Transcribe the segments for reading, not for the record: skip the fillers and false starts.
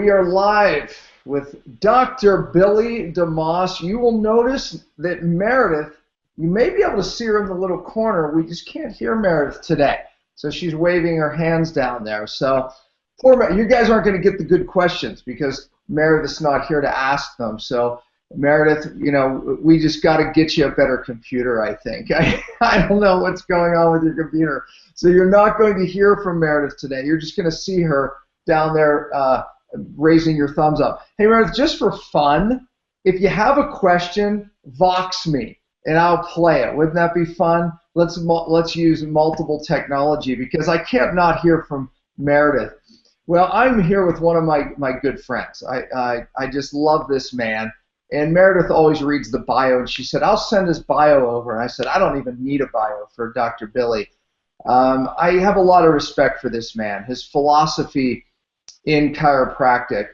We are live with Dr. Billy DeMoss. You will notice that Meredith, you may be able to see her in the little corner. We just can't hear Meredith today. So she's waving her hands down there. So you guys aren't going to get the good questions because Meredith's not here to ask them. So Meredith, you know, we just got to get you a better computer, I think. I don't know what's going on with your computer. So you're not going to hear from Meredith today. You're just going to see her down there raising your thumbs up. Hey, Meredith, just for fun, if you have a question, Vox me, and I'll play it. Wouldn't that be fun? Let's use multiple technology because I can't not hear from Meredith. Well, I'm here with one of my good friends. I just love this man. And Meredith always reads the bio, and she said, I'll send his bio over. And I said, I don't even need a bio for Dr. Billy. I have a lot of respect for this man. His philosophy in chiropractic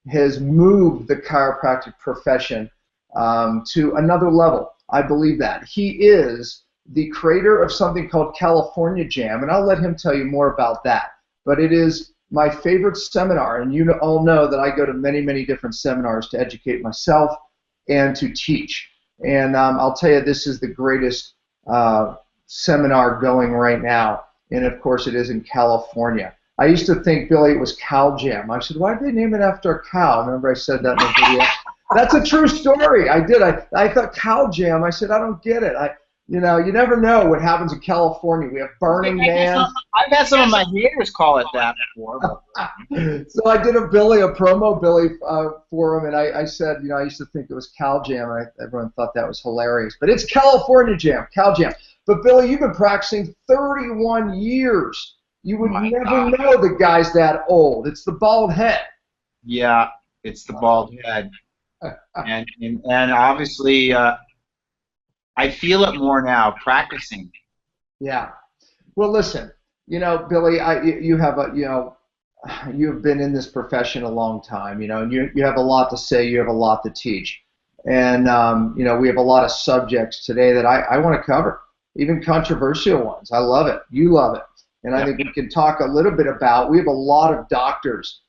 has moved the chiropractic profession to another level. I believe that. He is the creator of something called CalJam, and I'll let him tell you more about that. But it is my favorite seminar, and you all know that I go to many, many different seminars to educate myself and to teach. And I'll tell you, this is the greatest seminar going right now, and of course it is in California. I used to think, Billy, it was CalJam. I said, why did they name it after a cow? Remember I said that in the video? That's a true story. I did. I thought CalJam. I said, I don't get it. You know, you never know what happens in California. We have Burning Man. I've had some of my haters call it that before. So I did a promo Billy for him, and I said, you know, I used to think it was CalJam, and everyone thought that was hilarious. But it's California Jam, CalJam. But Billy, you've been practicing 31 years. You would never know the guy's that old. It's the bald head. Yeah, it's the bald head. and obviously, I feel it more now practicing. Yeah. Well, listen, you know, Billy, you've been in this profession a long time, you know, and you have a lot to say, you have a lot to teach. And, you know, we have a lot of subjects today that I want to cover, even controversial ones. I love it. You love it. And I think we can talk a little bit about, we have a lot of doctors,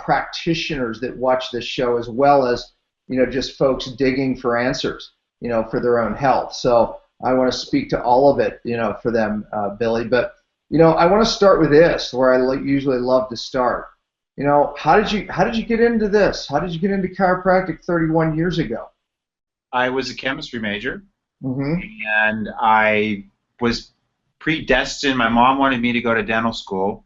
practitioners that watch this show, as well as, you know, just folks digging for answers, you know, for their own health. So I want to speak to all of it, you know, for them, Billy. But, you know, I want to start with this, where I usually love to start. You know, how did you get into this? How did you get into chiropractic 31 years ago? I was a chemistry major, and I was predestined. My mom wanted me to go to dental school,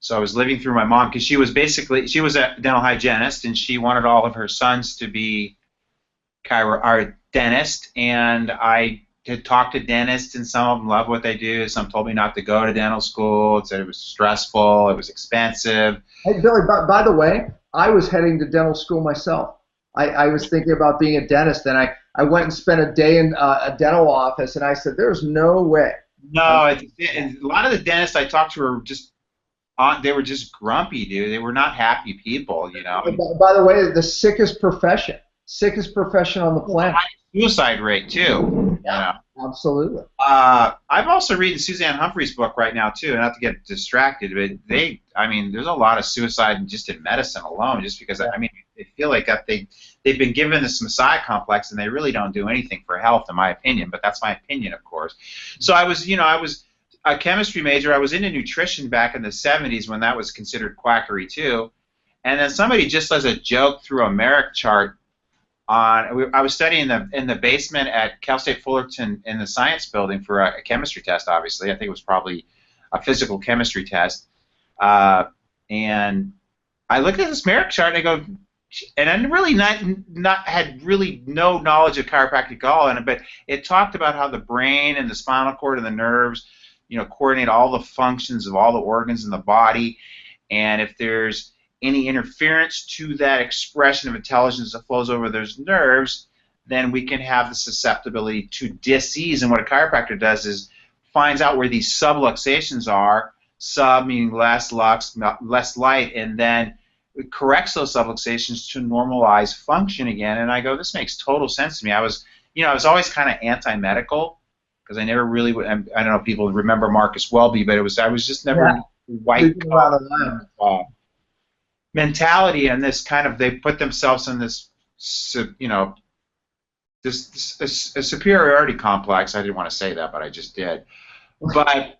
so I was living through my mom because she was a dental hygienist, and she wanted all of her sons to be dentist. And I had talked to dentists, and some of them love what they do. Some told me not to go to dental school. Said it was stressful, it was expensive. Hey Billy, by the way, I was heading to dental school myself. I was thinking about being a dentist, and I went and spent a day in a dental office, and I said, there's no way. No, and a lot of the dentists I talked to were just they were just grumpy, dude. They were not happy people, you know. By the way, the sickest profession on the planet. High suicide rate too. Yeah, you know? Absolutely. I'm also reading Suzanne Humphrey's book right now too, not to get distracted, but there's a lot of suicide just in medicine alone, just because they feel like that they've been given this Messiah complex, and they really don't do anything for health, in my opinion. But that's my opinion, of course. So I was a chemistry major. I was into nutrition back in the 70s when that was considered quackery too. And then somebody, just as a joke, threw a Merrick chart on. I was studying in the basement at Cal State Fullerton in the science building for a chemistry test. Obviously, I think it was probably a physical chemistry test. And I looked at this Merrick chart, and I go, and I really had really no knowledge of chiropractic at all, but it talked about how the brain and the spinal cord and the nerves, you know, coordinate all the functions of all the organs in the body, and if there's any interference to that expression of intelligence that flows over those nerves, then we can have the susceptibility to disease. And what a chiropractor does is finds out where these subluxations are, sub meaning less, lux, less light, and then it corrects those subluxations to normalize function again. And I go, this makes total sense to me. I was always kind of anti-medical because I never really, I don't know if people remember Marcus Welby, but I was just never white collar. mentality and this kind of, they put themselves in this, you know, this a superiority complex. I didn't want to say that, but I just did. But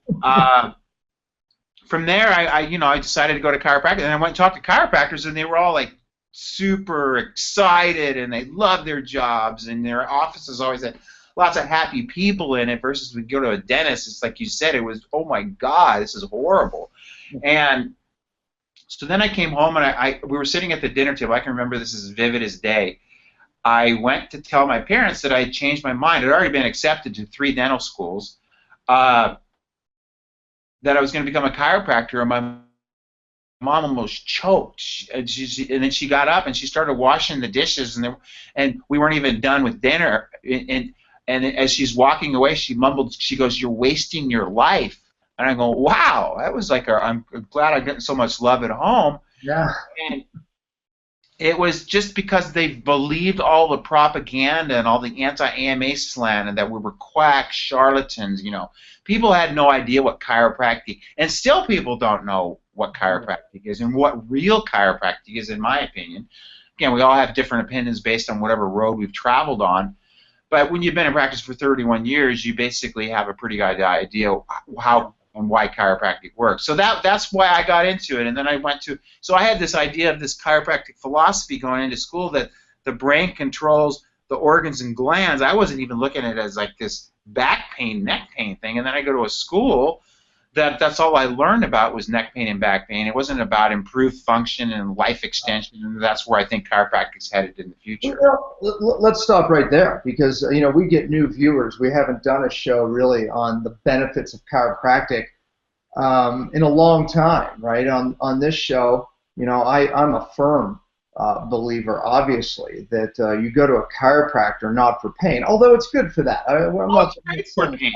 from there, I decided to go to chiropractic, and I went and talked to chiropractors, and they were all like super excited, and they loved their jobs, and their offices always had lots of happy people in it. Versus we go to a dentist, it's like you said, it was, oh my God, this is horrible. And so then I came home, and we were sitting at the dinner table. I can remember this as vivid as day. I went to tell my parents that I had changed my mind. I'd already been accepted to 3 dental schools. That I was going to become a chiropractor, and my mom almost choked. And then she got up and she started washing the dishes, and we weren't even done with dinner. And as she's walking away, she mumbled, she goes, "You're wasting your life." And I go, wow, that was like, I'm glad I'm getting so much love at home. Yeah. And it was just because they believed all the propaganda and all the anti-AMA slant, and that we were quack charlatans. You know, people had no idea what chiropractic, and still people don't know what chiropractic is and what real chiropractic is, in my opinion. Again, we all have different opinions based on whatever road we've traveled on. But when you've been in practice for 31 years, you basically have a pretty good idea how and why chiropractic works. So that's why I got into it. And then I went to, so I had this idea of this chiropractic philosophy going into school, that the brain controls the organs and glands. I wasn't even looking at it as like this back pain, neck pain thing. And then I go to a school that's all I learned about was neck pain and back pain. It wasn't about improved function and life extension, and that's where I think chiropractic's headed in the future. Well, let's stop right there, because we get new viewers. We haven't done a show really on the benefits of chiropractic in a long time, right? On this show, I'm a firm believer, obviously, that you go to a chiropractor not for pain, although it's good for that. I'm not for pain.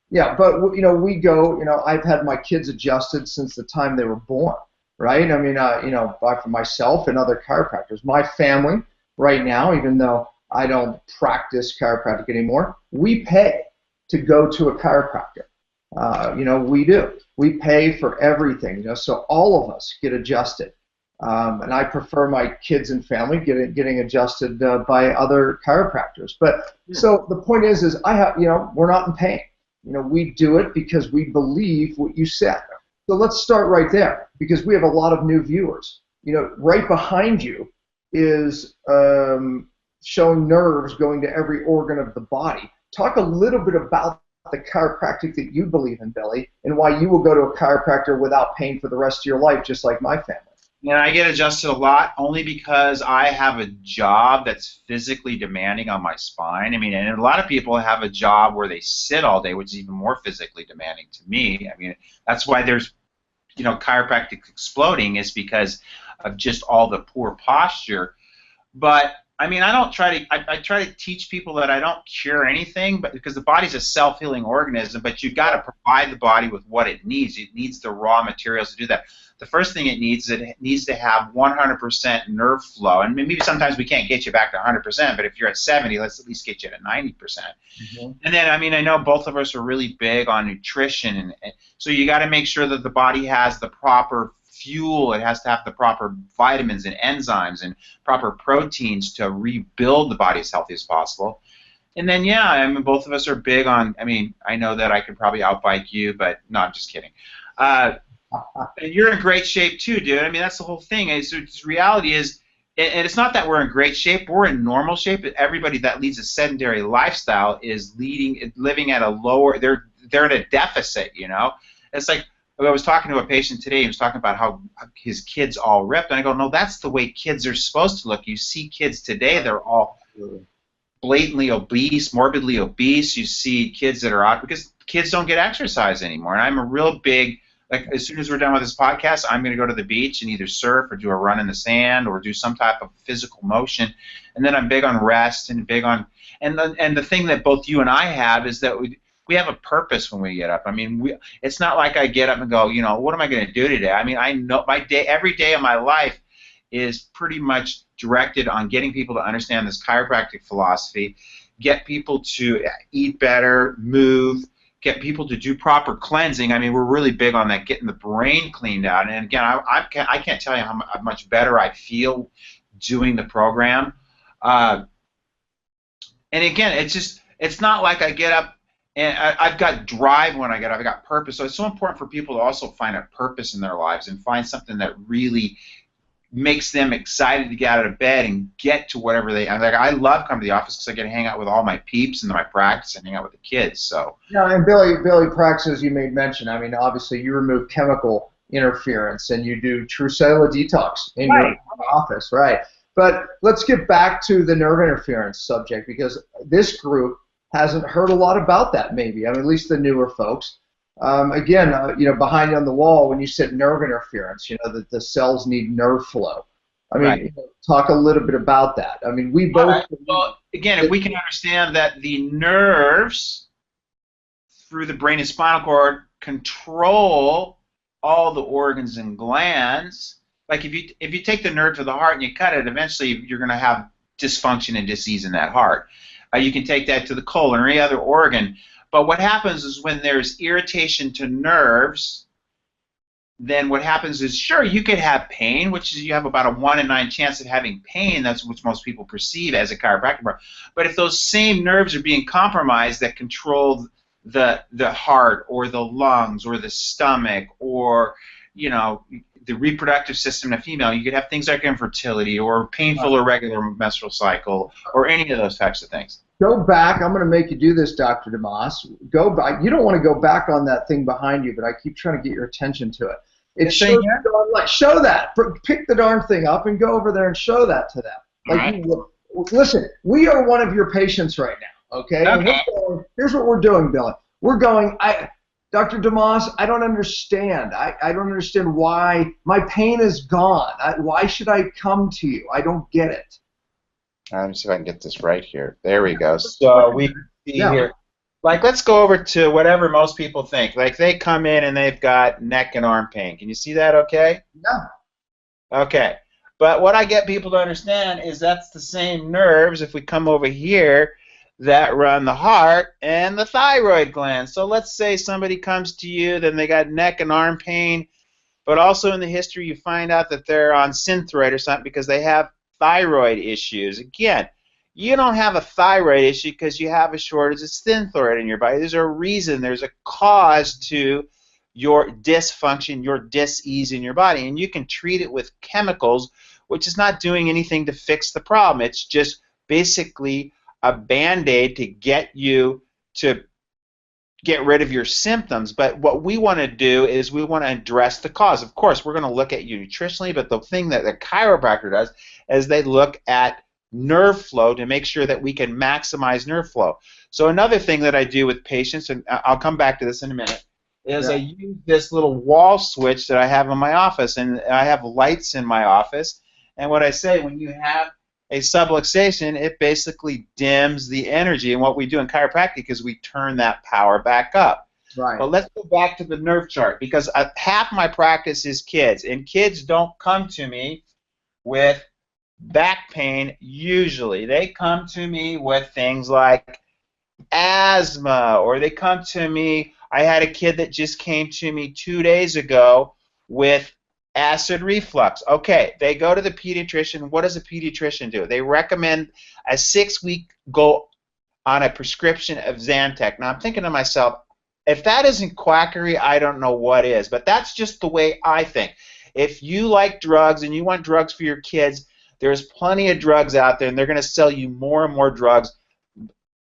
Yeah, but we go. I've had my kids adjusted since the time they were born, right? I mean, for myself and other chiropractors, my family right now, even though I don't practice chiropractic anymore, we pay to go to a chiropractor. We do. We pay for everything, so all of us get adjusted. And I prefer my kids and family getting adjusted by other chiropractors. But so the point is we're not in pain. We do it because we believe what you said. So let's start right there, because we have a lot of new viewers. Right behind you is showing nerves going to every organ of the body. Talk a little bit about the chiropractic that you believe in, Billy, and why you will go to a chiropractor without pain for the rest of your life, just like my family. And I get adjusted a lot only because I have a job that's physically demanding on my spine. I mean, and a lot of people have a job where they sit all day, which is even more physically demanding to me. I mean, that's why there's, chiropractic exploding, is because of just all the poor posture. But I mean, I try to teach people that I don't cure anything, but because the body's a self-healing organism, but you've got to provide the body with what it needs. It needs the raw materials to do that. The first thing it needs to have 100% nerve flow, and maybe sometimes we can't get you back to 100%, but if you're at 70, let's at least get you to 90%. Mm-hmm. And then, I mean, I know both of us are really big on nutrition, and so you got to make sure that the body has the proper fuel. It has to have the proper vitamins and enzymes and proper proteins to rebuild the body as healthy as possible. And then, yeah, I mean, both of us are big on, I mean, I know that I could probably outbike you, but no, I'm just kidding. And you're in great shape too, dude. I mean, that's the whole thing. The reality is, and it's not that we're in great shape. We're in normal shape. Everybody that leads a sedentary lifestyle is living at a lower. They're at a deficit. It's like I was talking to a patient today. He was talking about how his kids all ripped, and I go, no, that's the way kids are supposed to look. You see kids today; they're all blatantly obese, morbidly obese. You see kids that are out because kids don't get exercise anymore. And I'm a real big. Like, as soon as we're done with this podcast, I'm going to go to the beach and either surf or do a run in the sand or do some type of physical motion. And then I'm big on rest and big on and the thing that both you and I have is that we have a purpose when we get up. I mean, it's not like I get up and go, what am I going to do today? I mean, I know every day of my life is pretty much directed on getting people to understand this chiropractic philosophy, get people to eat better, move, get people to do proper cleansing. I mean, we're really big on that, getting the brain cleaned out. And again, I can't tell you how much better I feel doing the program. And again, it's not like I get up and I've got drive when I get up. I've got purpose. So it's so important for people to also find a purpose in their lives and find something that really makes them excited to get out of bed and get to whatever I love coming to the office because I get to hang out with all my peeps and my practice and hang out with the kids. So yeah, and Billy practices, you made mention. I mean, obviously you remove chemical interference and you do true cellular detox in your office, right? But let's get back to the nerve interference subject because this group hasn't heard a lot about that. Maybe, I mean, at least the newer folks. Again, behind you on the wall, when you said nerve interference, that the cells need nerve flow. I mean, talk a little bit about that. I mean, we both. Well, again, if we can understand that the nerves through the brain and spinal cord control all the organs and glands. Like if you take the nerve to the heart and you cut it, eventually you're going to have dysfunction and disease in that heart. You can take that to the colon or any other organ. But what happens is when there's irritation to nerves, then what happens is, sure, you could have pain, which is you have about a 1 in 9 chance of having pain. That's what most people perceive as a chiropractic problem. But if those same nerves are being compromised that control the heart or the lungs or the stomach or, the reproductive system in a female, you could have things like infertility or painful irregular menstrual cycle or any of those types of things. Go back. I'm going to make you do this, Dr. DeMoss. Go back. You don't want to go back on that thing behind you, but I keep trying to get your attention to it. It shows show that. Pick the darn thing up and go over there and show that to them. Listen, we are one of your patients right now, okay? Here's what we're doing, Billy. We're going, Dr. DeMoss, I don't understand. I don't understand why my pain is gone. Why should I come to you? I don't get it. Let me see if I can get this right here. There we go. So we see here. Like, let's go over to whatever most people think. Like, they come in and they've got neck and arm pain. Can you see that okay? Yeah. Okay. But what I get people to understand is that's the same nerves, if we come over here, that run the heart and the thyroid gland. So let's say somebody comes to you, then they got neck and arm pain, but also in the history you find out that they're on Synthroid or something because they have thyroid issues. Again, you don't have a thyroid issue because you have a shortage of Synthroid in your body. There's a reason, there's a cause to your dysfunction, your dis-ease in your body, and you can treat it with chemicals, which is not doing anything to fix the problem. It's just basically a Band-Aid to get you to get rid of your symptoms. But what we want to do is we want to address the cause. Of course, we're going to look at you nutritionally, but the thing that the chiropractor does is they look at nerve flow to make sure that we can maximize nerve flow. So another thing that I do with patients, and I'll come back to this in a minute, is I use this little wall switch that I have in my office, and I have lights in my office, and what I say, when you have a subluxation, it basically dims the energy, and what we do in chiropractic is we turn that power back up. Right. But let's go back to the nerve chart, because half my practice is kids, and kids don't come to me with back pain usually. They come to me with things like asthma, or they come to me, I had a kid that just came to me 2 days ago with acid reflux. Okay, they go to the pediatrician. What does a pediatrician do? They recommend a 6-week go on a prescription of Zantac. Now I'm thinking to myself, if that isn't quackery, I don't know what is. But that's just the way I think. If you like drugs and you want drugs for your kids, there's plenty of drugs out there, and they're going to sell you more and more drugs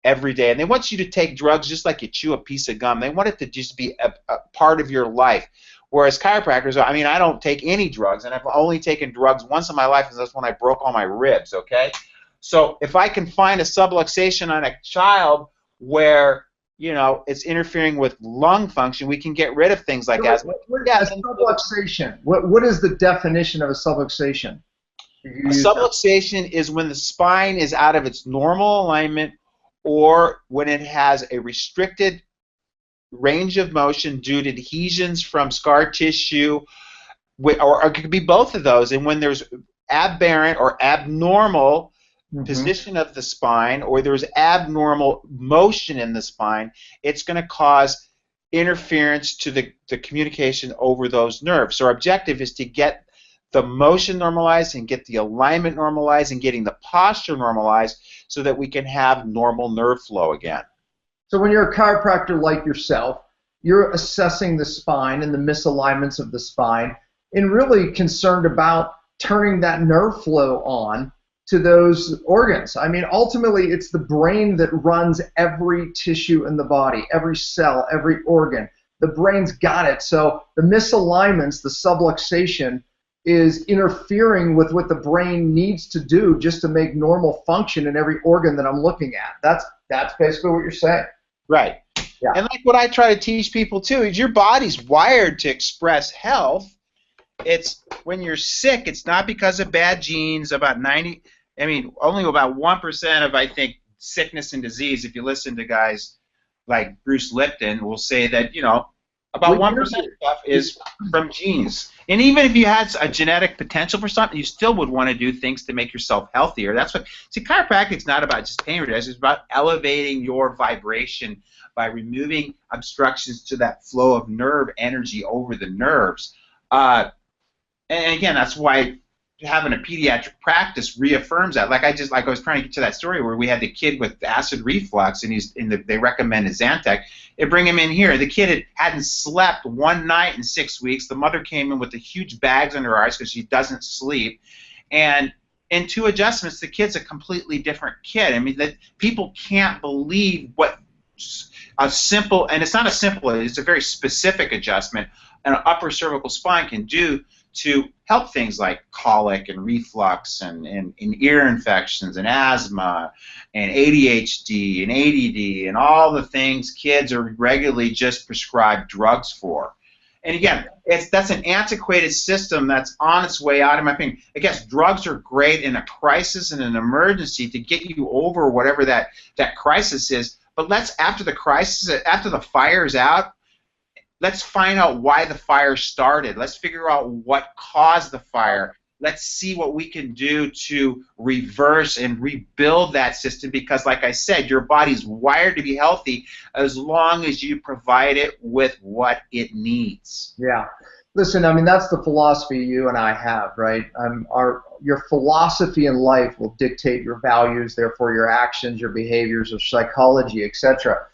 every day. And they want you to take drugs just like you chew a piece of gum. They want it to just be a part of your life. Whereas chiropractors, I mean, I don't take any drugs, and I've only taken drugs once in my life, and that's when I broke all my ribs, okay? So if I can find a subluxation on a child where, it's interfering with lung function, we can get rid of things like asthma. Subluxation. What is the definition of a subluxation? A subluxation is when the spine is out of its normal alignment, or when it has a restricted range of motion due to adhesions from scar tissue, or it could be both of those. And when there's aberrant or abnormal position of the spine, or there's abnormal motion in the spine, it's going to cause interference to the communication over those nerves. So our objective is to get the motion normalized and get the alignment normalized and getting the posture normalized so that we can have normal nerve flow again. So when you're a chiropractor like yourself, you're assessing the spine and the misalignments of the spine and really concerned about turning that nerve flow on to those organs. I mean, ultimately, it's the brain that runs every tissue in the body, every cell, every organ. The brain's got it. So the misalignments, the subluxation, is interfering with what the brain needs to do just to make normal function in every organ that I'm looking at. That's basically what you're saying. Right. Yeah. And like what I try to teach people too is your body's wired to express health. It's when you're sick, it's not because of bad genes. Only about 1% of, I think, sickness and disease, if you listen to guys like Bruce Lipton, will say that, about 1% of stuff is from genes. And even if you had a genetic potential for something, you still would want to do things to make yourself healthier. Chiropractic's not about just pain reduction. It's about elevating your vibration by removing obstructions to that flow of nerve energy over the nerves. And again, that's why having a pediatric practice reaffirms that. Like I was trying to get to that story where we had the kid with acid reflux, and they recommended Zantac. They bring him in here. The kid hadn't slept one night in 6 weeks. The mother came in with the huge bags under her eyes because she doesn't sleep. And in 2 adjustments, the kid's a completely different kid. I mean, that people can't believe what a simple, and it's not a simple, it's a very specific adjustment, an upper cervical spine can do to help things like colic and reflux and ear infections and asthma and ADHD and ADD and all the things kids are regularly just prescribed drugs for. And again, that's an antiquated system that's on its way out, in my opinion. I guess drugs are great in a crisis and an emergency to get you over whatever that crisis is. But after the fire's out, let's find out why the fire started. Let's figure out what caused the fire. Let's see what we can do to reverse and rebuild that system because, like I said, your body's wired to be healthy as long as you provide it with what it needs. Yeah. Listen, I mean, that's the philosophy you and I have, right? Your philosophy in life will dictate your values, therefore your actions, your behaviors, your psychology, etc.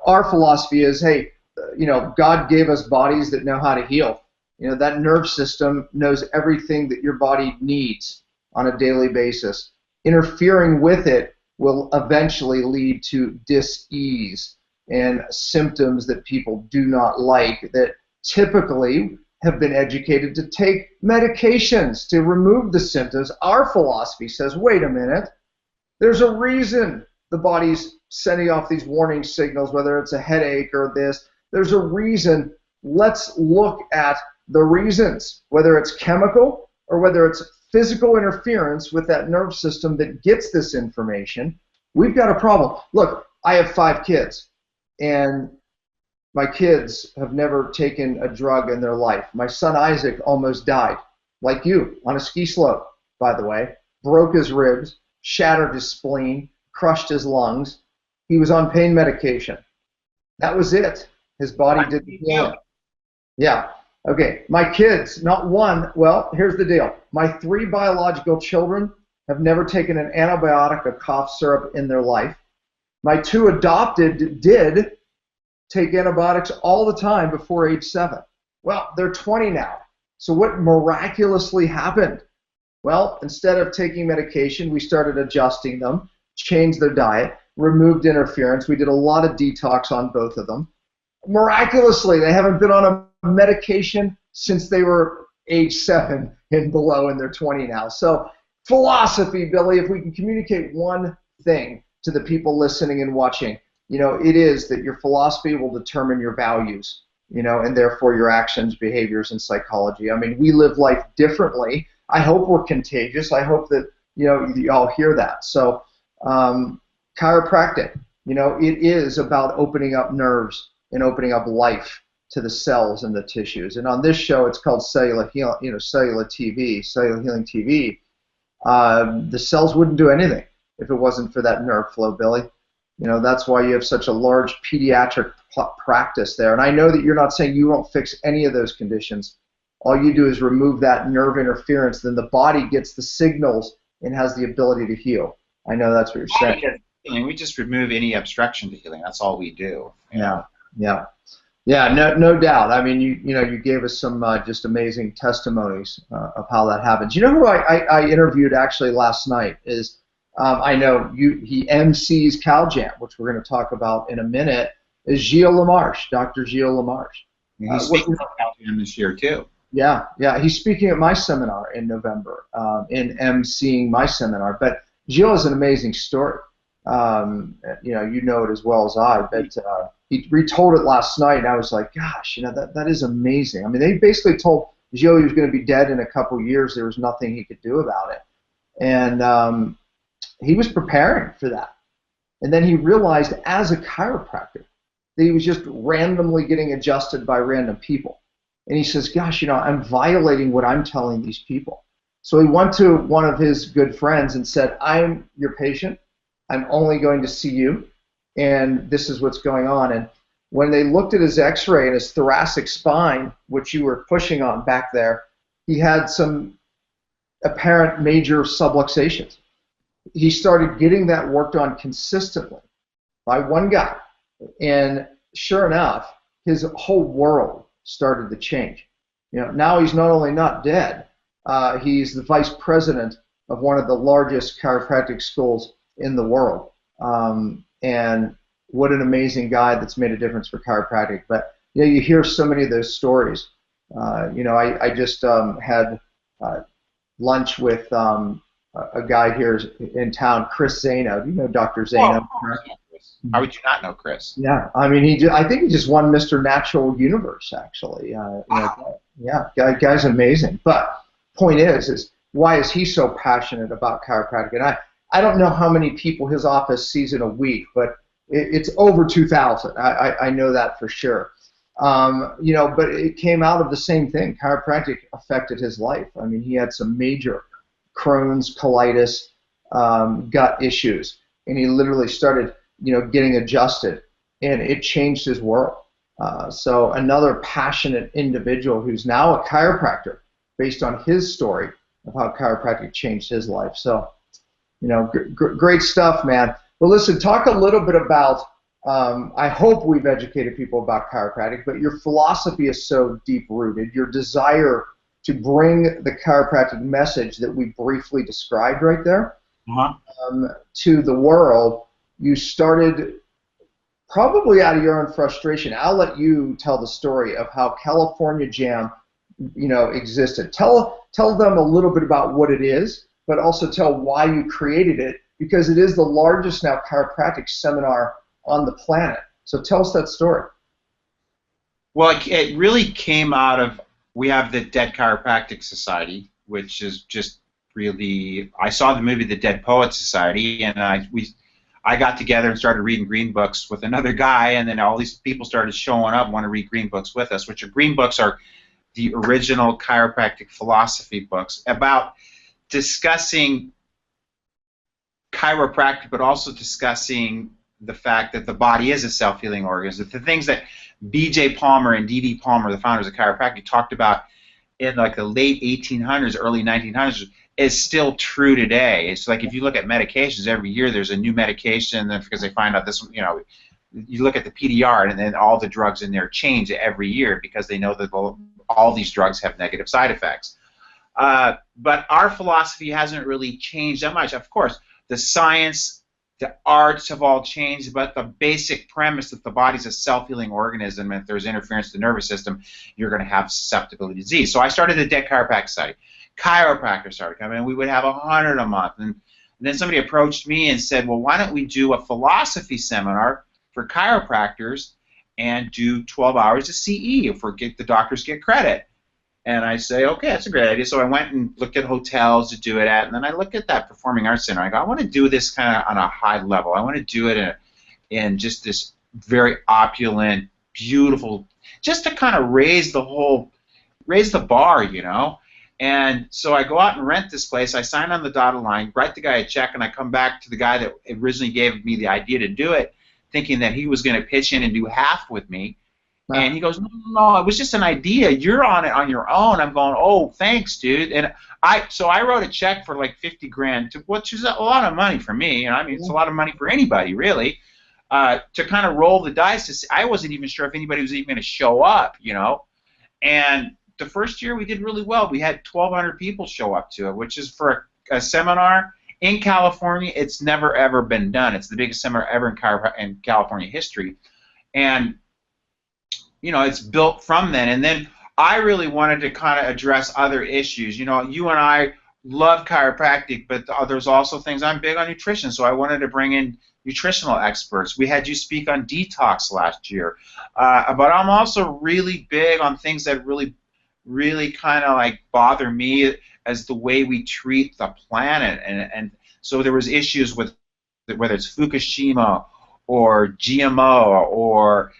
Our philosophy is, hey, God gave us bodies that know how to heal. That nerve system knows everything that your body needs on a daily basis. Interfering with it will eventually lead to dis-ease and symptoms that people do not like, that typically have been educated to take medications to remove the symptoms. Our philosophy says, wait a minute, there's a reason the body's sending off these warning signals, whether it's a headache or this. There's a reason. Let's look at the reasons, whether it's chemical or whether it's physical interference with that nerve system that gets this information. We've got a problem. Look, I have 5 kids, and my kids have never taken a drug in their life. My son Isaac almost died, like you, on a ski slope, by the way, broke his ribs, shattered his spleen, crushed his lungs. He was on pain medication. That was it. His body didn't heal. Yeah. Okay. My kids, not one. Well, here's the deal. My 3 biological children have never taken an antibiotic, a cough syrup in their life. My 2 adopted did take antibiotics all the time before age 7. Well, they're 20 now. So what miraculously happened? Well, instead of taking medication, we started adjusting them, changed their diet, removed interference. We did a lot of detox on both of them. Miraculously, they haven't been on a medication since they were age 7 and below, and they're 20 now. So philosophy, Billy, if we can communicate one thing to the people listening and watching, it is that your philosophy will determine your values, and therefore your actions, behaviors, and psychology. I mean, we live life differently. I hope we're contagious. I hope that, you all hear that. So chiropractic, it is about opening up nerves and opening up life to the cells and the tissues. And on this show, it's called Cellular Healing, Cellular TV, Cellular Healing TV. The cells wouldn't do anything if it wasn't for that nerve flow, Billy. You know, that's why you have such a large pediatric practice there. And I know that you're not saying you won't fix any of those conditions. All you do is remove that nerve interference, then the body gets the signals and has the ability to heal. I know that's what you're saying. We just remove any obstruction to healing. That's all we do. Yeah, yeah. Yeah, no doubt. I mean, you gave us some just amazing testimonies of how that happens. You know who I interviewed actually last night is, I know he MCs CalJam, which we're going to talk about in a minute, is Gilles LaMarche, Dr. Gilles LaMarche. He's speaking at CalJam this year too. Yeah, he's speaking at my seminar in November, in MCing my seminar. But Gilles is an amazing story. You know it as well as I, but he retold it last night, and I was like, gosh, that is amazing. I mean, they basically told Gilles he was going to be dead in a couple years. There was nothing he could do about it, and he was preparing for that. And then he realized, as a chiropractor, that he was just randomly getting adjusted by random people. And he says, gosh, I'm violating what I'm telling these people. So he went to one of his good friends and said, I'm your patient. I'm only going to see you, and this is what's going on. And when they looked at his x-ray and his thoracic spine, which you were pushing on back there, he had some apparent major subluxations. He started getting that worked on consistently by one guy, and sure enough, his whole world started to change. Now he's not only not dead, he's the vice president of one of the largest chiropractic schools in the world, and what an amazing guy that's made a difference for chiropractic. But you hear so many of those stories. I just had lunch with a guy here in town, Chris Zano. Do you know Dr. Zano? How would you not know Chris? Yeah, I mean, I think he just won Mr. Natural Universe, actually. Wow. Yeah, guy's amazing. But point is why is he so passionate about chiropractic? And I don't know how many people his office sees in a week, but it's over 2,000. I know that for sure. But it came out of the same thing. Chiropractic affected his life. I mean, he had some major Crohn's, colitis, gut issues, and he literally started, getting adjusted, and it changed his world. So another passionate individual who's now a chiropractor, based on his story of how chiropractic changed his life. So, great stuff, man. Well, listen, talk a little bit about, I hope we've educated people about chiropractic, but your philosophy is so deep-rooted, your desire to bring the chiropractic message that we briefly described right there to the world. You started probably out of your own frustration. I'll let you tell the story of how California Jam, existed. Tell them a little bit about what it is, but also tell why you created it, because it is the largest now chiropractic seminar on the planet. So tell us that story. Well, it really came out of, we have the Dead Chiropractic Society, which is just really, I saw the movie The Dead Poets Society, and I got together and started reading green books with another guy, and then all these people started showing up and want to read green books with us, which are green books are the original chiropractic philosophy books about discussing chiropractic, but also discussing the fact that the body is a self-healing organism. The things that B.J. Palmer and D.D. Palmer, the founders of chiropractic, talked about in like the late 1800s, early 1900s, is still true today. It's like if you look at medications, every year there's a new medication, and because they find out this, you look at the PDR, and then all the drugs in there change every year because they know that all these drugs have negative side effects. But our philosophy hasn't really changed that much. Of course, the science, the arts have all changed, but the basic premise that the body's a self-healing organism, and if there's interference to the nervous system, you're going to have susceptibility to disease. So I started the Dead Chiropractic Society. Chiropractors started coming, and we would have 100 a month. And then somebody approached me and said, well, why don't we do a philosophy seminar for chiropractors and do 12 hours of CE if the doctors get credit? And I say, okay, that's a great idea. So I went and looked at hotels to do it at, and then I looked at that Performing Arts Center. I go, I want to do this kind of on a high level. I want to do it in just this very opulent, beautiful, just to kind of raise the bar, And so I go out and rent this place. I sign on the dotted line, write the guy a check, and I come back to the guy that originally gave me the idea to do it, thinking that he was going to pitch in and do half with me. Wow. And he goes, no, it was just an idea. You're on it on your own. I'm going, oh, thanks, dude. And so I wrote a check for like 50 grand, which is a lot of money for me. And I mean, it's a lot of money for anybody, really, to kind of roll the dice. To see, I wasn't even sure if anybody was even going to show up, you know. And the first year we did really well. We had 1,200 people show up to it, which is for a seminar in California. It's never ever been done. It's the biggest seminar ever in California history, and you know, it's built from then. And then I really wanted to kind of address other issues. You know, you and I love chiropractic, but there's also things. I'm big on nutrition, so I wanted to bring in nutritional experts. We had you speak on detox last year, but I'm also really big on things that really kind of like bother me as the way we treat the planet. And so there was issues with whether it's Fukushima or GMO or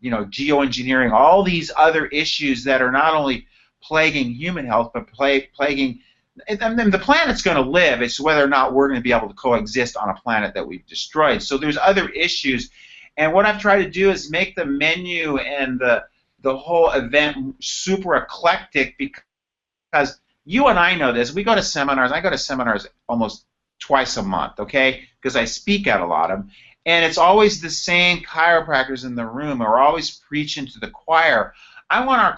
you know, geoengineering, all these other issues that are not only plaguing human health, but plaguing, and the planet's going to live. It's whether or not we're going to be able to coexist on a planet that we've destroyed. So there's other issues, and what I've tried to do is make the menu and the whole event super eclectic, because you and I know this. We go to seminars. I go to seminars almost twice a month, okay, because I speak at a lot of them. And it's always the same chiropractors in the room who are always preaching to the choir. I want our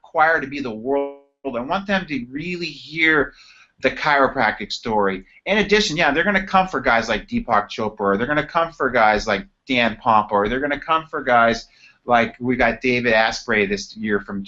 choir to be the world. I want them to really hear the chiropractic story. In addition, yeah, they're going to come for guys like Deepak Chopra, or they're going to come for guys like Dan Pompa, or they're going to come for guys like we got David Asprey this year from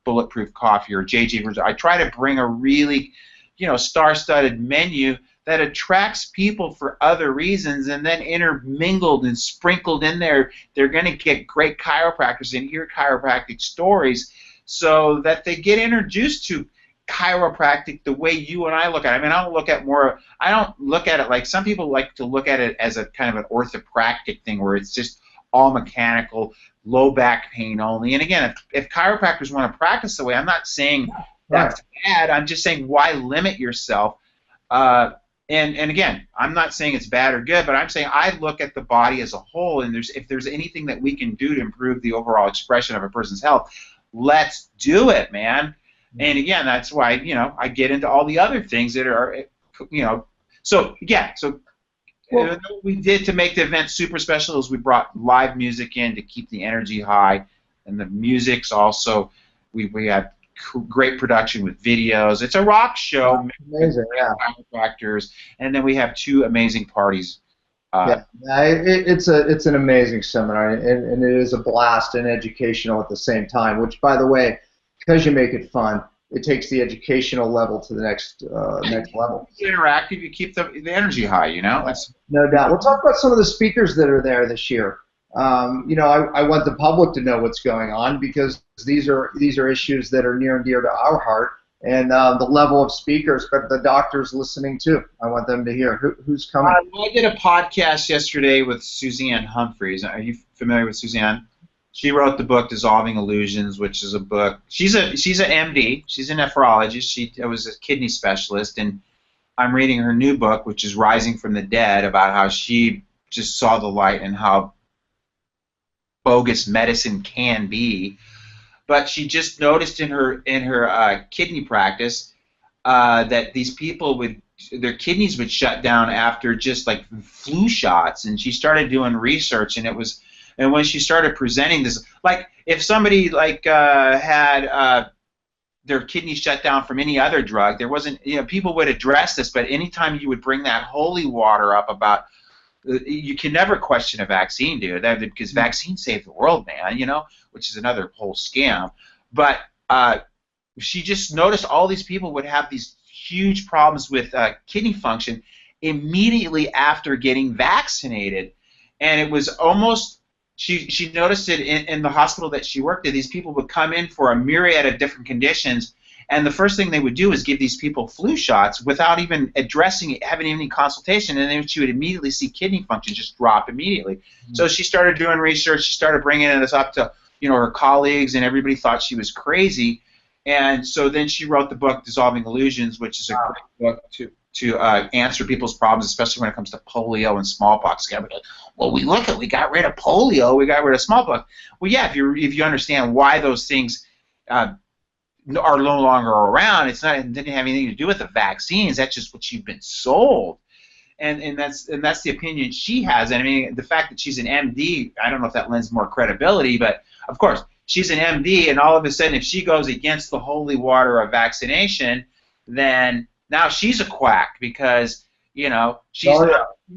Bulletproof Coffee, or JJ. I try to bring a really, you know, star-studded menu that attracts people for other reasons, and then intermingled and sprinkled in there, they're going to get great chiropractors and hear chiropractic stories so that they get introduced to chiropractic the way you and I look at it. I mean, I don't look at it like some people like to look at it as a kind of an orthopractic thing where it's just all mechanical, low back pain only. And again, if chiropractors want to practice the way, I'm not saying that's bad. I'm just saying why limit yourself? And again, I'm not saying it's bad or good, but I'm saying I look at the body as a whole, and if there's anything that we can do to improve the overall expression of a person's health, let's do it, man. And again, that's why, you know, I get into all the other things that are, you know, so yeah, so what we did to make the event super special is we brought live music in to keep the energy high, and the music's also, we had great production with videos. It's a rock show. Amazing, yeah. Chiropractors, and then we have 2 amazing parties. It's an amazing seminar, and it is a blast and educational at the same time. Which, by the way, because you make it fun, it takes the educational level to the next level. It's interactive. You keep the energy high. You know. That's no doubt. We'll talk about some of the speakers that are there this year. You know, I want the public to know what's going on, because these are issues that are near and dear to our heart, and the level of speakers, but the doctors listening too. I want them to hear who's coming. I did a podcast yesterday with Suzanne Humphreys. Are you familiar with Suzanne? She wrote the book Dissolving Illusions, which is a book. She's an MD. She's a nephrologist. She was a kidney specialist, and I'm reading her new book, which is Rising from the Dead, about how she just saw the light and how bogus medicine can be. But she just noticed in her kidney practice that these people their kidneys would shut down after just like flu shots, and she started doing research, and when she started presenting this, like if somebody like had their kidneys shut down from any other drug, there wasn't, you know, people would address this, but anytime you would bring that holy water up about, you can never question a vaccine, dude, because vaccines save the world, man, you know, which is another whole scam. But she just noticed all these people would have these huge problems with kidney function immediately after getting vaccinated, and it was almost, she noticed it in the hospital that she worked at. These people would come in for a myriad of different conditions, and the first thing they would do is give these people flu shots without even addressing it, having any consultation, and then she would immediately see kidney function just drop immediately. Mm-hmm. So she started doing research. She started bringing this up to, you know, her colleagues, and everybody thought she was crazy. And so then she wrote the book Dissolving Illusions, which is a great book to answer people's problems, especially when it comes to polio and smallpox. Well, we got rid of polio, we got rid of smallpox. Well, yeah, if you understand why those things are no longer around, it didn't have anything to do with the vaccines. That's just what you've been sold. And that's the opinion she has. And I mean, the fact that she's an MD, I don't know if that lends more credibility, but of course, she's an MD, and all of a sudden, if she goes against the holy water of vaccination, then now she's a quack because, you know, she's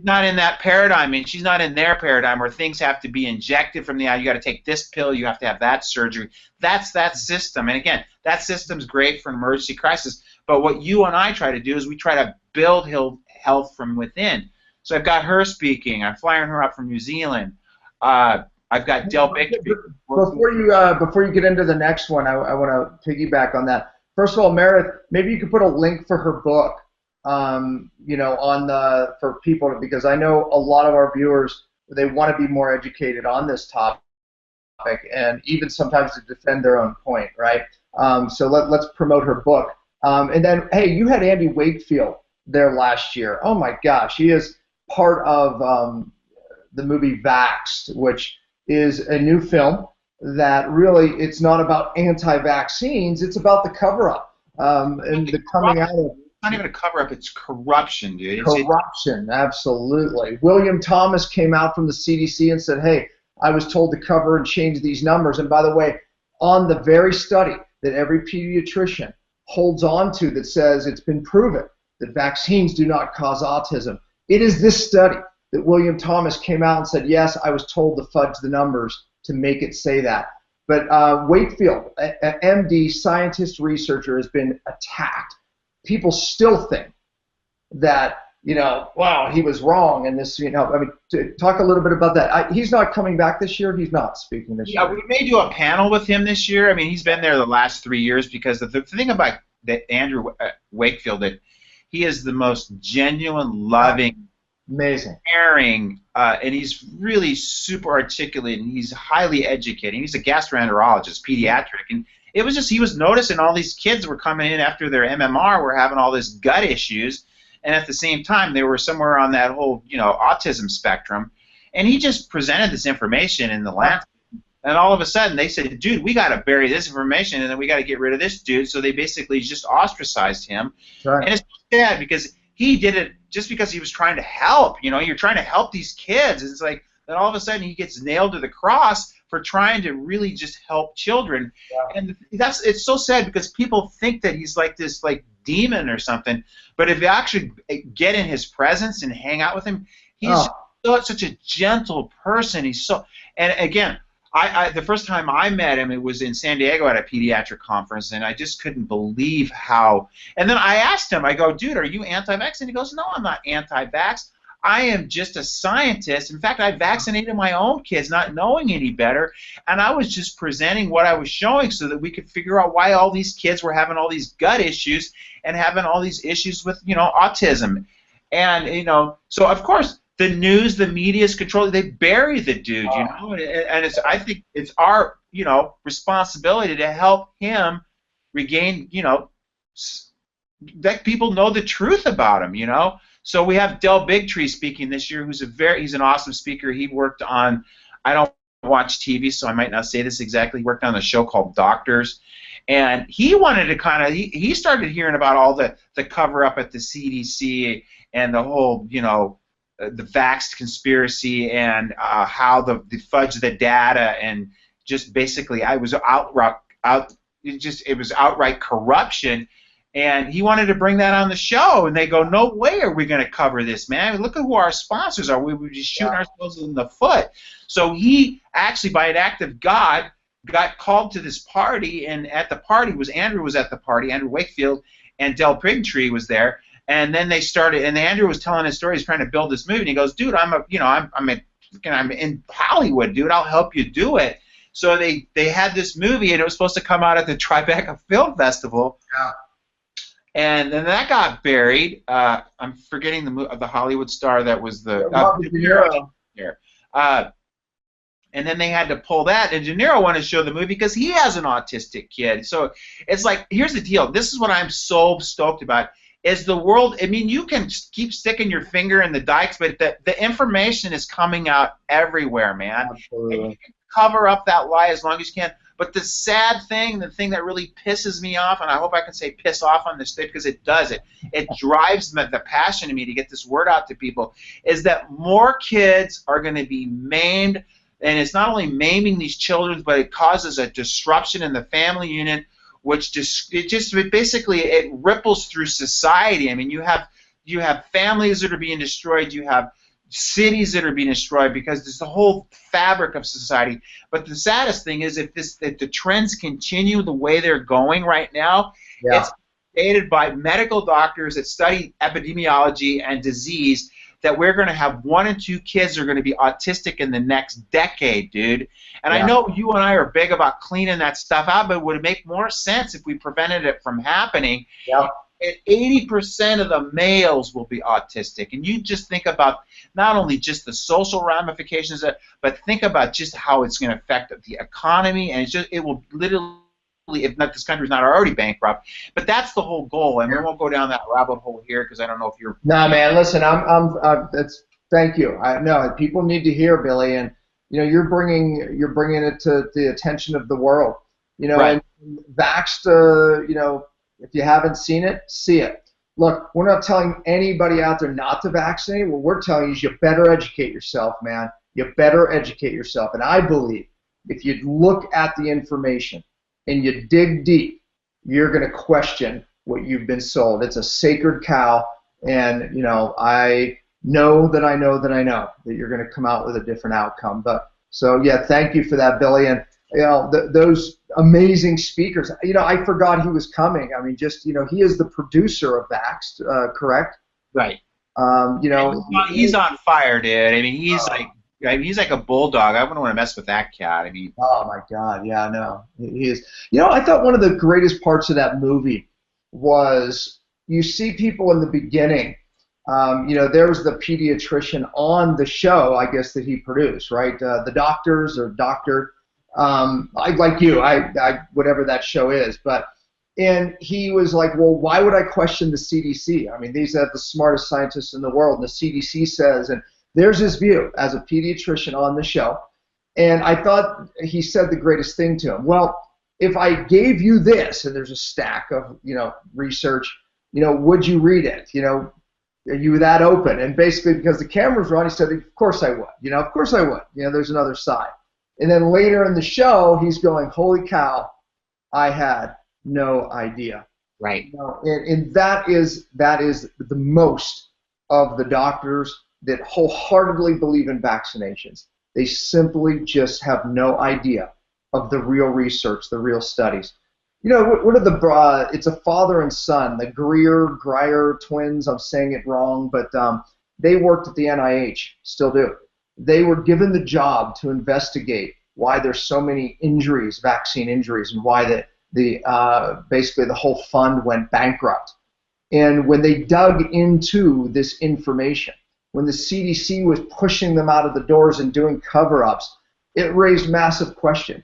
not in that paradigm, and she's not in their paradigm where things have to be injected from the eye. You got to take this pill, you have to have that surgery. That's that system. And again, that system's great for an emergency crisis, but what you and I try to do is we try to build health from within. So I've got her speaking. I'm flying her up from New Zealand. I've got Del Bigtree. Before you get into the next one, I want to piggyback on that. First of all, Meredith, maybe you could put a link for her book, you know, for people, because I know a lot of our viewers, they want to be more educated on this topic, and even sometimes to defend their own point, right? So let's promote her book. And then, hey, you had Andy Wakefield there last year. Oh my gosh, he is part of the movie Vaxxed, which is a new film that really, it's not about anti-vaccines, it's about the cover-up and the coming out of. It's not even a cover-up, it's corruption, dude. Corruption, absolutely. William Thomas came out from the CDC and said, hey, I was told to cover and change these numbers. And by the way, on the very study that every pediatrician holds on to that says it's been proven that vaccines do not cause autism, it is this study that William Thomas came out and said, yes, I was told to fudge the numbers to make it say that. But Wakefield, an MD, scientist, researcher, has been attacked. People still think that, you know, wow, he was wrong in this, you know, I mean, talk a little bit about that. He's not coming back this year. He's not speaking this year. Yeah, we may do a panel with him this year. I mean, he's been there the last 3 years because the thing about Andrew Wakefield, that he is the most genuine, loving, amazing, caring, and he's really super articulate, and he's highly educated. He's a gastroenterologist, pediatric, and it was just, he was noticing all these kids were coming in after their MMR, were having all this gut issues, and at the same time they were somewhere on that whole, you know, autism spectrum, and he just presented this information in the Lancet, and all of a sudden they said, dude, we got to bury this information, and then we got to get rid of this dude. So they basically just ostracized him, right. And it's sad because he did it just because he was trying to help. You know, you're trying to help these kids. It's like, then all of a sudden he gets nailed to the cross for trying to really just help children. Yeah. And it's so sad because people think that he's like this like demon or something. But if you actually get in his presence and hang out with him, he's such a gentle person. He's so, and again, the first time I met him, it was in San Diego at a pediatric conference, and I just couldn't believe how. And then I asked him, I go, dude, are you anti-vax? And he goes, no, I'm not anti-vax. I am just a scientist. In fact, I vaccinated my own kids, not knowing any better, and I was just presenting what I was showing so that we could figure out why all these kids were having all these gut issues and having all these issues with, you know, autism. And, you know, so of course, the news, the media is controlled. They bury the dude, you know, and it's. I think it's our, you know, responsibility to help him regain, you know, let people know the truth about him, you know. So we have Del Bigtree speaking this year, who's he's an awesome speaker. He worked on, I don't watch TV, so I might not say this exactly. He worked on a show called Doctors, and he wanted to kind of, he started hearing about all the cover up at the CDC and the whole, you know, the Vaxxed conspiracy and how the fudge the data, and just basically it was outright corruption, and he wanted to bring that on the show, and they go, no way are we going to cover this, man. Look at who our sponsors are. We were just shooting ourselves in the foot. So he actually, by an act of God, got called to this party, and at the party Andrew was at the party, Andrew Wakefield, and Del Bigtree was there. And then they started, and Andrew was telling his story. He's trying to build this movie, and he goes, "Dude, I'm in Hollywood, dude. I'll help you do it." So they had this movie, and it was supposed to come out at the Tribeca Film Festival. Yeah. And then that got buried. I'm forgetting the Hollywood star that was the Robert De Niro. and then they had to pull that. And De Niro wanted to show the movie because he has an autistic kid. So it's like, here's the deal. This is what I'm so stoked about. Is the world, I mean, you can keep sticking your finger in the dikes, but the information is coming out everywhere, man. Absolutely. And you can cover up that lie as long as you can. But the sad thing, the thing that really pisses me off, and I hope I can say piss off on this thing because it does, it drives the passion in me to get this word out to people, is that more kids are going to be maimed, and it's not only maiming these children, but it causes a disruption in the family unit, which basically it ripples through society. I mean, you have families that are being destroyed, you have cities that are being destroyed because there's the whole fabric of society. But the saddest thing is if the trends continue the way they're going right now, it's stated by medical doctors that study epidemiology and disease that we're going to have 1 in 2 kids are going to be autistic in the next decade, dude. And I know you and I are big about cleaning that stuff out, but it would make more sense if we prevented it from happening. Yeah. And 80% of the males will be autistic. And you just think about not only just the social ramifications, but think about just how it's going to affect the economy, and it will literally, if not, this country's not already bankrupt. But that's the whole goal, and we won't go down that rabbit hole here because I don't know if you're. No, man. Listen, thank you. I know people need to hear, Billy, and you're bringing it to the attention of the world. Right. And Vaxxed, if you haven't seen it, see it. Look, we're not telling anybody out there not to vaccinate. What we're telling you is you better educate yourself, man. You better educate yourself. And I believe if you look at the information and you dig deep, you're going to question what you've been sold. It's a sacred cow, and I know that you're going to come out with a different outcome. But so yeah, thank you for that, Billy. And those amazing speakers. I forgot he was coming. I mean, just he is the producer of Vaxxed, correct? Right. He's on fire, dude. I mean, he's like a bulldog. I wouldn't want to mess with that cat. I mean. Oh my God, yeah, no, he is. I thought one of the greatest parts of that movie was you see people in the beginning. There was the pediatrician on the show, I guess, that he produced, right? The doctors or doctor. I like you, I whatever that show is, and he was like, well, why would I question the CDC? I mean, these are the smartest scientists in the world, and the CDC says, and there's his view as a pediatrician on the show, and I thought he said the greatest thing to him. Well, if I gave you this, and there's a stack of research, would you read it? Are you that open? And basically, because the cameras were on, he said, of course I would. Of course I would. There's another side. And then later in the show, he's going, holy cow, I had no idea. Right. And that is the most of the doctors that wholeheartedly believe in vaccinations. They simply just have no idea of the real research, the real studies. What are it's a father and son, the Greer twins, I'm saying it wrong, but they worked at the NIH, still do. They were given the job to investigate why there's so many injuries, vaccine injuries, and why basically the whole fund went bankrupt. And when they dug into this information, when the CDC was pushing them out of the doors and doing cover-ups, it raised massive question.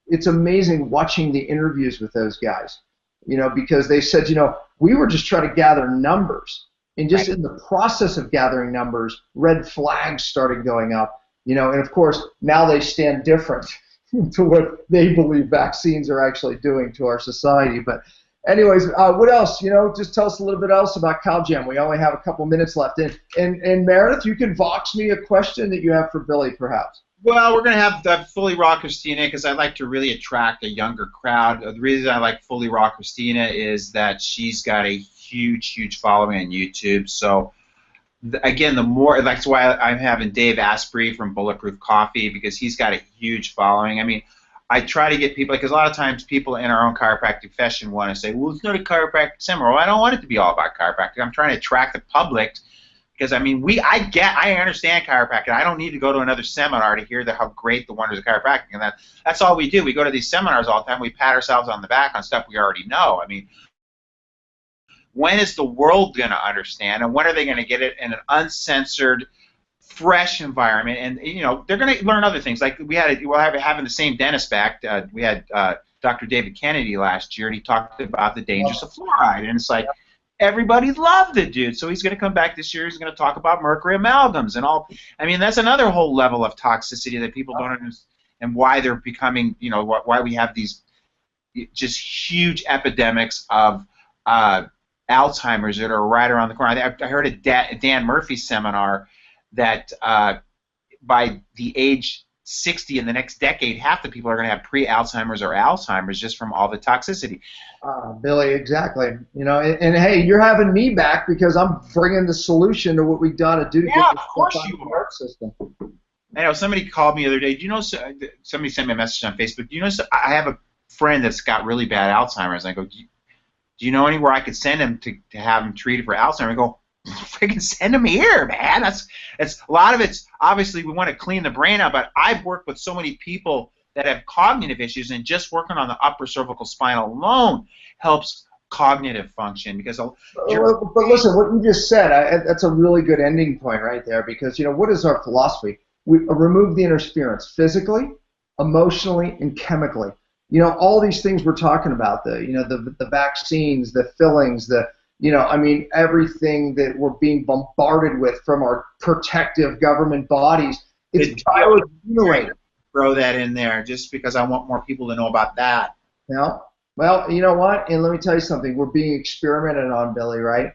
It's amazing watching the interviews with those guys, because they said, we were just trying to gather numbers. And just in the process of gathering numbers, red flags started going up, and of course, now they stand different to what they believe vaccines are actually doing to our society. But anyways, what else? Just tell us a little bit else about CalJam. We only have a couple minutes left. And Meredith, you can vox me a question that you have for Billy, perhaps. Well, we're going to have Fully Raw Christina because I like to really attract a younger crowd. The reason I like Fully Raw Christina is that she's got a huge following on YouTube. So, again, that's why I'm having Dave Asprey from Bulletproof Coffee, because he's got a huge following. I mean, I try to get people, because a lot of times people in our own chiropractic profession want to say, well, it's not a chiropractic seminar. Well, I don't want it to be all about chiropractic. I'm trying to attract the public. Because, I mean, I understand chiropractic. I don't need to go to another seminar to hear how great the wonders of chiropractic. And that's all we do. We go to these seminars all the time. We pat ourselves on the back on stuff we already know. I mean, when is the world going to understand? And when are they going to get it in an uncensored fresh environment, and they're going to learn other things. Like we'll have having the same dentist back. We had Dr. David Kennedy last year, and he talked about the dangers of fluoride, and it's like everybody loved the dude. So he's going to come back this year. He's going to talk about mercury amalgams and all. I mean, that's another whole level of toxicity that people don't understand, and why they're becoming, why we have these just huge epidemics of Alzheimer's that are right around the corner. I heard a Dan Murphy seminar that by the age 60 in the next decade, half the people are going to have pre-Alzheimer's or Alzheimer's just from all the toxicity. Billy, exactly. And hey, you're having me back because I'm bringing the solution to what we got to do to get of course you are. System. I know somebody called me the other day. Somebody sent me a message on Facebook. I have a friend that's got really bad Alzheimer's. And I go, do you know anywhere I could send him to have him treated for Alzheimer's? I go, freaking send him here, man. That's a lot of it's obviously we want to clean the brain out, but I've worked with so many people that have cognitive issues, and just working on the upper cervical spine alone helps cognitive function. Because but listen, what you just said, that's a really good ending point right there. Because what is our philosophy? We remove the interference physically, emotionally, and chemically. All these things we're talking about, the vaccines, the fillings, everything that we're being bombarded with from our protective government bodies. It's bioaccumulated. Throw that in there just because I want more people to know about that. Yeah. Well, you know what? And let me tell you something. We're being experimented on, Billy, right?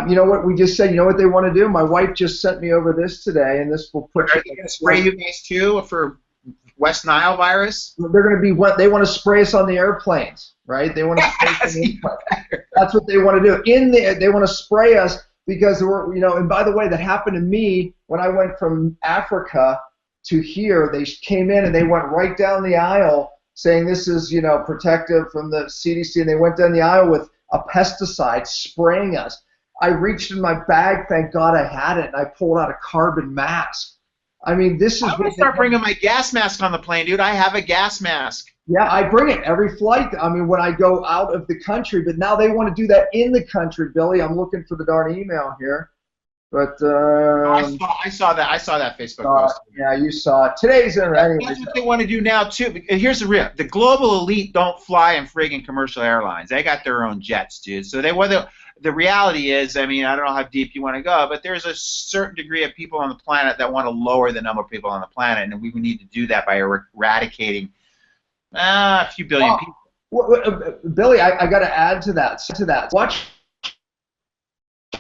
You know what we just said? You know what they want to do? My wife just sent me over this today, and this will put. Are they going to spray you guys too for West Nile virus? They're going to be what they want to spray us on the airplanes, right? They want to spray us on the airplanes. That's what they want to do. They want to spray us because we're, and by the way, that happened to me when I went from Africa to here. They came in and they went right down the aisle saying this is, protective from the CDC, and they went down the aisle with a pesticide spraying us. I reached in my bag, thank God I had it, and I pulled out a carbon mask. I mean, this is I'm going to start bringing my gas mask on the plane, dude. I have a gas mask. Yeah, I bring it every flight. I mean, when I go out of the country, but now they want to do that in the country, Billy. I'm looking for the darn email here. But I saw that Facebook post. Yeah, you saw it. Today's anyway. That's what they want to do now too. Here's the real: the global elite don't fly in friggin' commercial airlines. They got their own jets, dude. So the reality is, I mean, I don't know how deep you want to go, but there's a certain degree of people on the planet that want to lower the number of people on the planet, and we need to do that by eradicating a few billion people. Well, Billy, I got to add to that. Watch.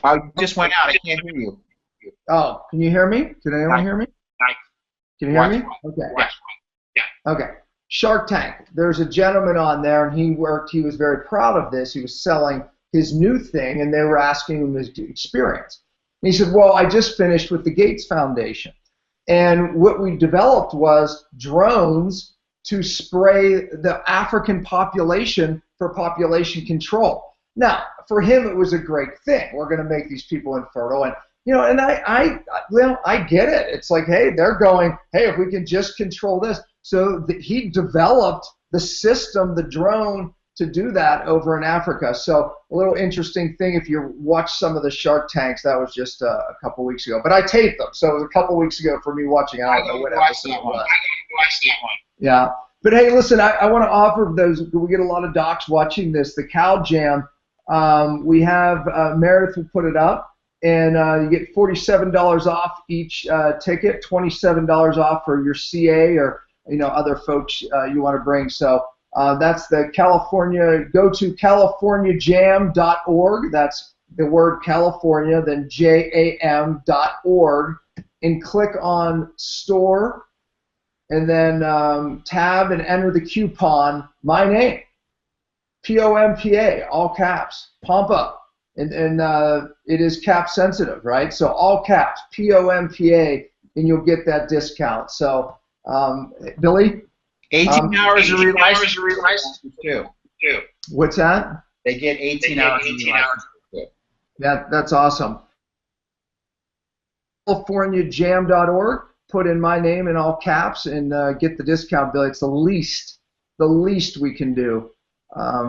I just went out. I can't hear you. Oh, can you hear me? Can anyone hear me? Can you hear me? Okay. Yeah. Okay. Shark Tank. There's a gentleman on there, and he was very proud of this. He was selling his new thing, and they were asking him his experience. And he said, well, I just finished with the Gates Foundation. And what we developed was drones to spray the African population for population control. Now, for him, it was a great thing. We're going to make these people infertile, and and I get it. It's like, hey, they're going, hey, if we can just control this. So he developed the system, the drone, to do that over in Africa. So a little interesting thing, if you watch some of the Shark Tanks, that was just a couple weeks ago. But I taped them, so it was a couple weeks ago for me watching. I don't know what episode it was. Yeah. But hey, listen, I want to offer those. We get a lot of docs watching this. The CalJam. We have Meredith will put it up, and you get $47 off each ticket, $27 off for your CA or other folks you want to bring. So that's the California. Go to CaliforniaJam.org. That's the word California, then JAM.org, and click on store, and then tab and enter the coupon my name. POMPA, all caps, Pompa, and it is cap sensitive, right? So all caps, POMPA, and you'll get that discount. So, Billy? 18 hours of relicense too. What's that? They get 18 hours of relicense too. That's awesome. CaliforniaJam.org, put in my name in all caps, and get the discount, Billy. It's the least we can do.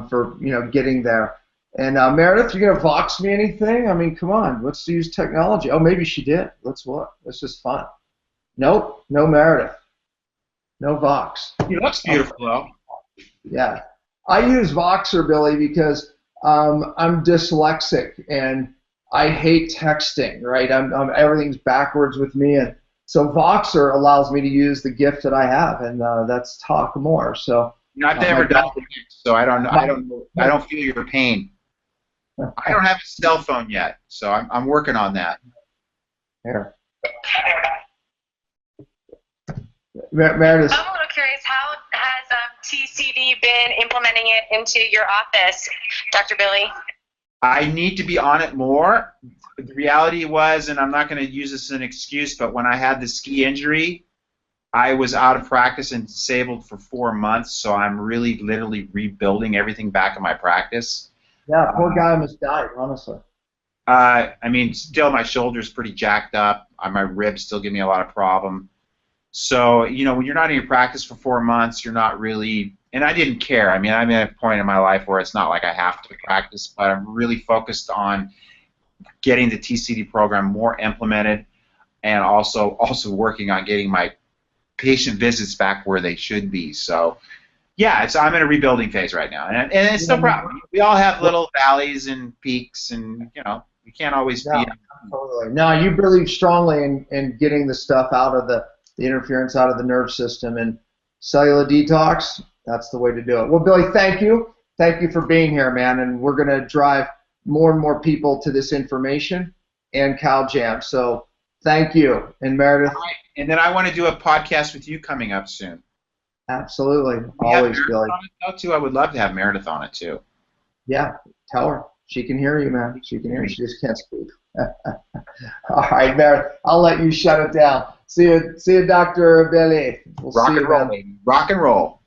For getting there. And Meredith, you're gonna Vox me anything? I mean, come on, let's use technology. Oh, maybe she did. Let's what? It's just fun. Nope, no Meredith. No Vox. He looks beautiful, though. Yeah. I use Voxer, Billy, because I'm dyslexic and I hate texting, right? Everything's backwards with me. And so Voxer allows me to use the gift that I have, and that's talk more. So I've never done it, so I don't know. I don't feel your pain. I don't have a cell phone yet, so I'm working on that. Here. Meredith. I'm a little curious, how has TCD been implementing it into your office, Dr. Billy? I need to be on it more. The reality was, and I'm not going to use this as an excuse, but when I had the ski injury, I was out of practice and disabled for 4 months, so I'm really literally rebuilding everything back in my practice. Yeah, poor guy almost died, honestly. I mean, still my shoulder's pretty jacked up. My ribs still give me a lot of problem. So, you know, when you're not in your practice for 4 months, you're not really, and I didn't care. I mean, I'm at a point in my life where it's not like I have to practice, but I'm really focused on getting the TCD program more implemented and also working on getting my patient visits back where they should be. So, yeah, I'm in a rebuilding phase right now, and it's no problem. We all have little valleys and peaks, and, you know, you can't always be. Totally. No, you believe strongly in getting the stuff out of the interference out of the nerve system, and cellular detox, that's the way to do it. Well, Billy, thank you. Thank you for being here, man, and we're going to drive more and more people to this information and CalJam. So thank you. And Meredith. All right. And then I want to do a podcast with you coming up soon. Absolutely. Always, Billy. Too. I would love to have Meredith on it, too. Yeah, tell her. She can hear you, man. She can hear you. She just can't speak. All right, Meredith. I'll let you shut it down. See you, Dr. Billy. Rock and roll, baby. Rock and roll.